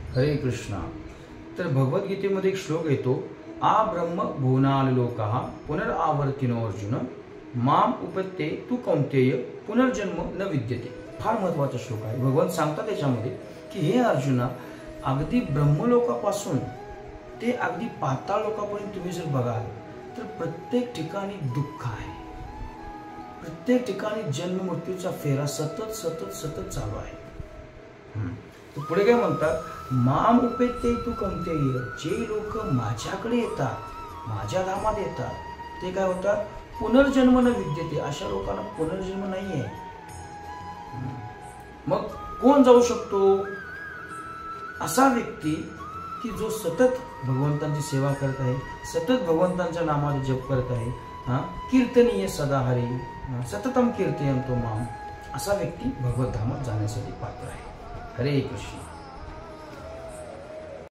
हरे कृष्णा. तर भगवद्गीतेमध्ये एक श्लोक येतो, आ ब्रह्म भुवनाल लोकाः पुनरावर्तिनो अर्जुन माम उपत्ये तू कौंतेय पुनर्जन्म न विद्यते. फार महत्वाचा श्लोक आहे. भगवान सांगतात त्याच्यामध्ये की हे अर्जुना, अगदी ब्रह्मलोकापासून ते अगदी पाताळ लोकापर्यंत तुम्ही जर बघाल तर प्रत्येक ठिकाणी दुःख आहे. प्रत्येक ठिकाणी जन्म मृत्यूचा फेरा सतत सतत सतत चालू आहे. तर पुढे काय म्हणतात, माम उपेत्ते तू कौंतेय, जे लोक माझ्याकडे येतात, माझ्या धामात येतात, ते काय होतात, पुनर्जन्म न विद्यते. अशा लोकांना पुनर्जन्म नाहीये. मग कोण जाऊ शकतो? असा व्यक्ती की जो सतत भगवंतांची सेवा करत आहे, सतत भगवंतांच्या नामाचा जप करत आहे, कीर्तनीय सदा हरी, सततम कीर्तयंतो माम, असा व्यक्ती भगवत धामात जाण्यासाठी पात्र आहे. हरे कृष्ण.